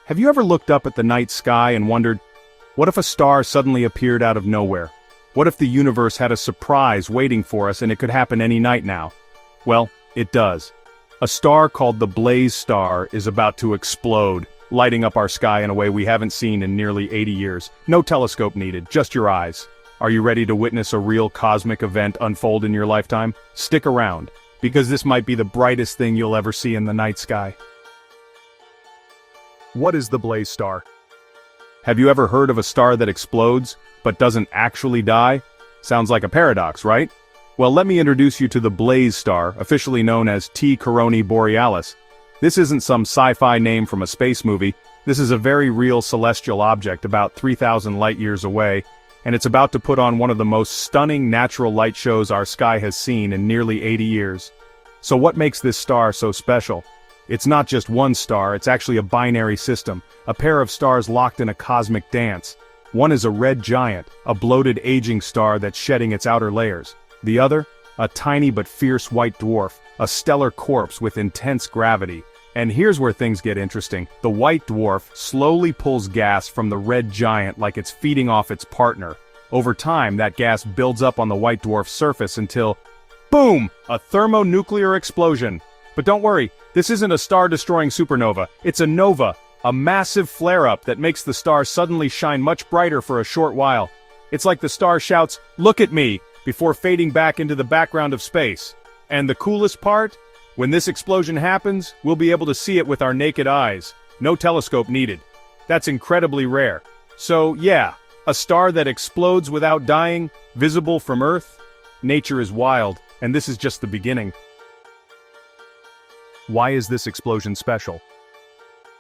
Have you ever looked up at the night sky and wondered, what if a star suddenly appeared out of nowhere? What if the universe had a surprise waiting for us and it could happen any night now? Well, it does. A star called the Blaze Star is about to explode, lighting up our sky in a way we haven't seen in nearly 80 years. No telescope needed, just your eyes. Are you ready to witness a real cosmic event unfold in your lifetime? Stick around, because this might be the brightest thing you'll ever see in the night sky. What is the Blaze Star? Have you ever heard of a star that explodes, but doesn't actually die? Sounds like a paradox, right? Well, let me introduce you to the Blaze Star, officially known as T Coronae Borealis. This isn't some sci-fi name from a space movie. This is a very real celestial object about 3,000 light-years away, and it's about to put on one of the most stunning natural light shows our sky has seen in nearly 80 years. So what makes this star so special? It's not just one star, it's actually a binary system, a pair of stars locked in a cosmic dance. One is a red giant, a bloated aging star that's shedding its outer layers. The other, a tiny but fierce white dwarf, a stellar corpse with intense gravity. And here's where things get interesting. The white dwarf slowly pulls gas from the red giant like it's feeding off its partner. Over time, that gas builds up on the white dwarf's surface until, boom! A thermonuclear explosion. But don't worry, this isn't a star-destroying supernova, it's a nova, a massive flare-up that makes the star suddenly shine much brighter for a short while. It's like the star shouts, "Look at me," before fading back into the background of space. And the coolest part? When this explosion happens, we'll be able to see it with our naked eyes. No telescope needed. That's incredibly rare. So yeah, a star that explodes without dying, visible from Earth? Nature is wild, and this is just the beginning. Why is this explosion special?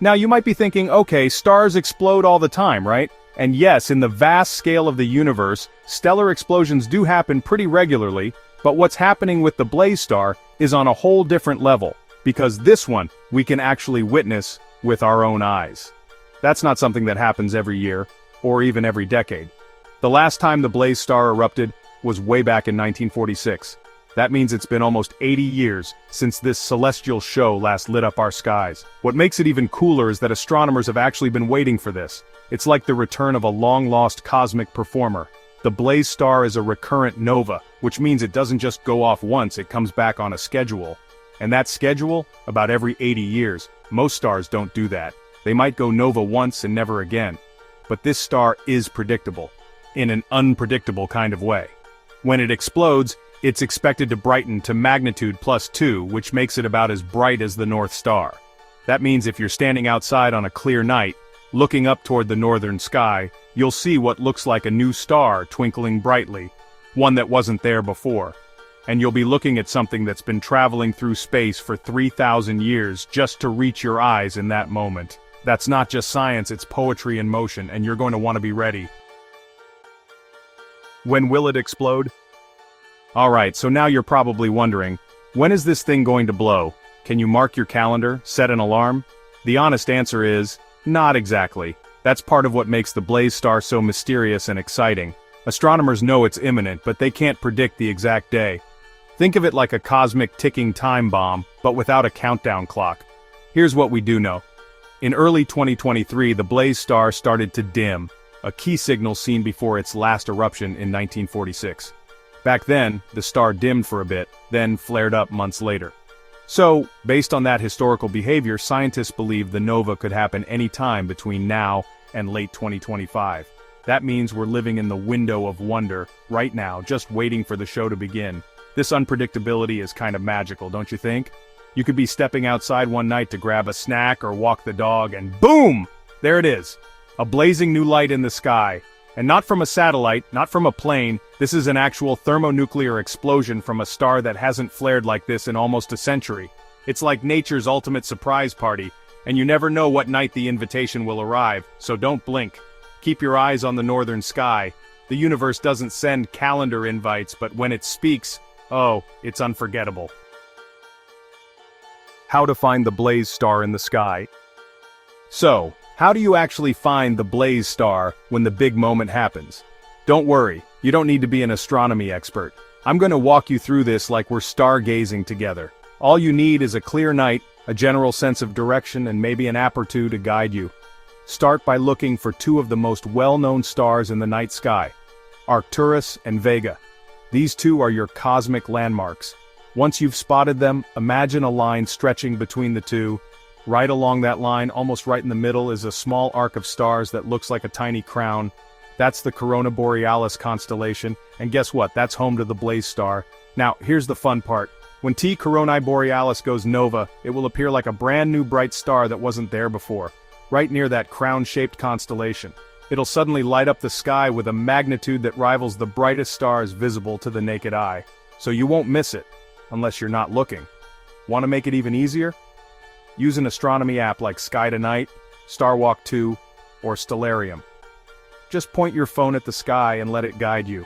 Now you might be thinking, okay, stars explode all the time, right? And yes, in the vast scale of the universe, stellar explosions do happen pretty regularly, but what's happening with the Blaze Star is on a whole different level, because this one we can actually witness with our own eyes. That's not something that happens every year, or even every decade. The last time the Blaze Star erupted was way back in 1946. That means it's been almost 80 years since this celestial show last lit up our skies. What makes it even cooler is that astronomers have actually been waiting for this. It's like the return of a long-lost cosmic performer. The Blaze Star is a recurrent nova, which means it doesn't just go off once, it comes back on a schedule. And that schedule, about every 80 years. Most stars don't do that. They might go nova once and never again. But this star is predictable, in an unpredictable kind of way. When it explodes, it's expected to brighten to magnitude +2, which makes it about as bright as the North Star. That means if you're standing outside on a clear night, looking up toward the northern sky, you'll see what looks like a new star twinkling brightly, one that wasn't there before. And you'll be looking at something that's been traveling through space for 3,000 years just to reach your eyes in that moment. That's not just science, it's poetry in motion, and you're going to want to be ready. When will it explode? Alright, so now you're probably wondering, when is this thing going to blow? Can you mark your calendar, set an alarm? The honest answer is, not exactly. That's part of what makes the Blaze Star so mysterious and exciting. Astronomers know it's imminent, but they can't predict the exact day. Think of it like a cosmic ticking time bomb, but without a countdown clock. Here's what we do know. In early 2023, the Blaze Star started to dim, a key signal seen before its last eruption in 1946. Back then, the star dimmed for a bit, then flared up months later. So, based on that historical behavior, scientists believe the nova could happen any time between now and late 2025. That means we're living in the window of wonder, right now, just waiting for the show to begin. This unpredictability is kind of magical, don't you think? You could be stepping outside one night to grab a snack or walk the dog, and boom! There it is. A blazing new light in the sky. And not from a satellite, not from a plane, this is an actual thermonuclear explosion from a star that hasn't flared like this in almost a century. It's like nature's ultimate surprise party, and you never know what night the invitation will arrive, so don't blink. Keep your eyes on the northern sky. The universe doesn't send calendar invites, but when it speaks, oh, it's unforgettable. How to find the Blaze Star in the sky. So, how do you actually find the Blaze Star when the big moment happens? Don't worry, you don't need to be an astronomy expert. I'm going to walk you through this like we're stargazing together. All you need is a clear night, a general sense of direction, and maybe an app or two to guide you. Start by looking for two of the most well-known stars in the night sky, Arcturus and Vega. These two are your cosmic landmarks. Once you've spotted them, imagine a line stretching between the two. Right along that line, almost right in the middle, is a small arc of stars that looks like a tiny crown. That's the Coronae Borealis constellation, and guess what? That's home to the Blaze star. Now, here's the fun part. When T Coronae Borealis goes nova, it will appear like a brand new bright star that wasn't there before, right near that crown-shaped constellation. It'll suddenly light up the sky with a magnitude that rivals the brightest stars visible to the naked eye. So you won't miss it, unless you're not looking. Want to make it even easier? Use an astronomy app like Sky Tonight, Starwalk 2, or Stellarium. Just point your phone at the sky and let it guide you.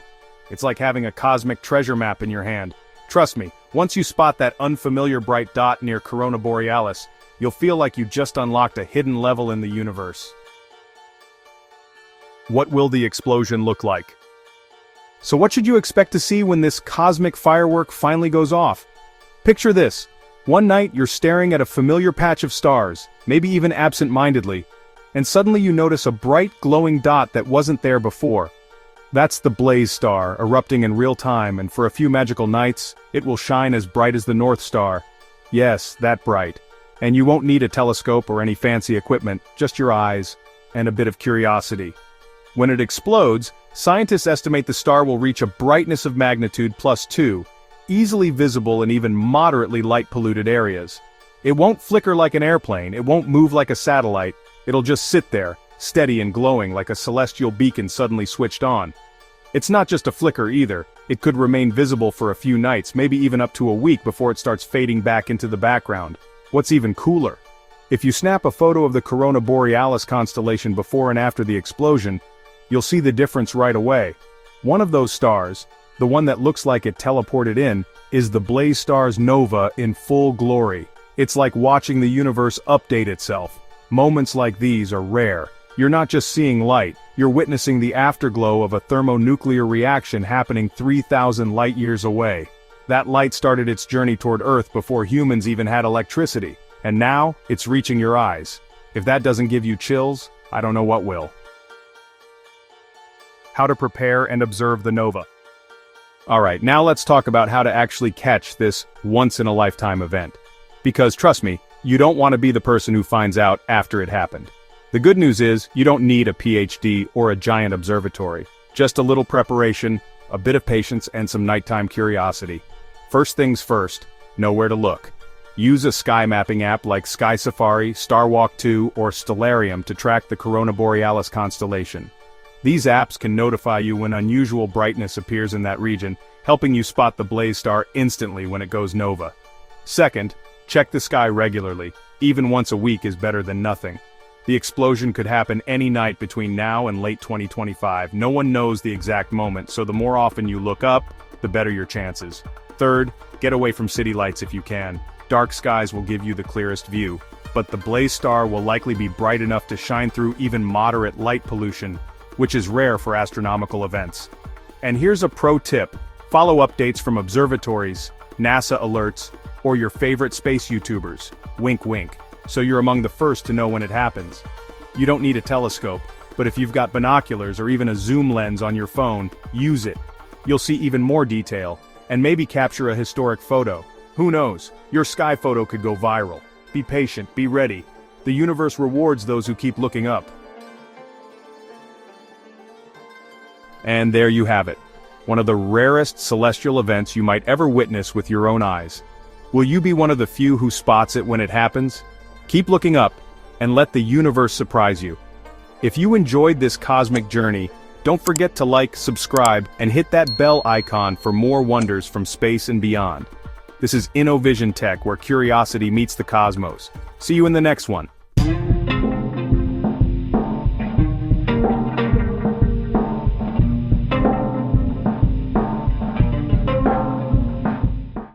It's like having a cosmic treasure map in your hand. Trust me, once you spot that unfamiliar bright dot near Coronae Borealis, you'll feel like you just unlocked a hidden level in the universe. What will the explosion look like? So what should you expect to see when this cosmic firework finally goes off? Picture this. One night you're staring at a familiar patch of stars, maybe even absent-mindedly, and suddenly you notice a bright, glowing dot that wasn't there before. That's the Blaze star, erupting in real time, and for a few magical nights, it will shine as bright as the North Star. Yes, that bright. And you won't need a telescope or any fancy equipment, just your eyes, and a bit of curiosity. When it explodes, scientists estimate the star will reach a brightness of magnitude +2, easily visible in even moderately light-polluted areas. It won't flicker like an airplane, it won't move like a satellite, it'll just sit there, steady and glowing like a celestial beacon suddenly switched on. It's not just a flicker either, it could remain visible for a few nights, maybe even up to a week before it starts fading back into the background. What's even cooler? If you snap a photo of the Coronae Borealis constellation before and after the explosion, you'll see the difference right away. One of those stars, the one that looks like it teleported in, is the Blaze star's nova in full glory. It's like watching the universe update itself. Moments like these are rare. You're not just seeing light, you're witnessing the afterglow of a thermonuclear reaction happening 3,000 light-years away. That light started its journey toward Earth before humans even had electricity, and now, it's reaching your eyes. If that doesn't give you chills, I don't know what will. How to prepare and observe the nova. Alright, now let's talk about how to actually catch this once-in-a-lifetime event. Because trust me, you don't want to be the person who finds out after it happened. The good news is, you don't need a PhD or a giant observatory. Just a little preparation, a bit of patience, and some nighttime curiosity. First things first, know where to look. Use a sky mapping app like Sky Safari, Starwalk 2, or Stellarium to track the Coronae Borealis constellation. These apps can notify you when unusual brightness appears in that region, helping you spot the Blaze star instantly when it goes nova. Second, check the sky regularly. Even once a week is better than nothing. The explosion could happen any night between now and late 2025. No one knows the exact moment, so the more often you look up, the better your chances. Third, get away from city lights if you can. Dark skies will give you the clearest view, but the Blaze star will likely be bright enough to shine through even moderate light pollution, which is rare for astronomical events. And here's a pro tip. Follow updates from observatories, NASA alerts, or your favorite space YouTubers, wink wink, so you're among the first to know when it happens. You don't need a telescope, but if you've got binoculars or even a zoom lens on your phone, use it. You'll see even more detail, and maybe capture a historic photo. Who knows, your sky photo could go viral. Be patient, be ready. The universe rewards those who keep looking up. And there you have it. One of the rarest celestial events you might ever witness with your own eyes. Will you be one of the few who spots it when it happens? Keep looking up, and let the universe surprise you. If you enjoyed this cosmic journey, don't forget to like, subscribe, and hit that bell icon for more wonders from space and beyond. This is InnoVision Tech, where curiosity meets the cosmos. See you in the next one.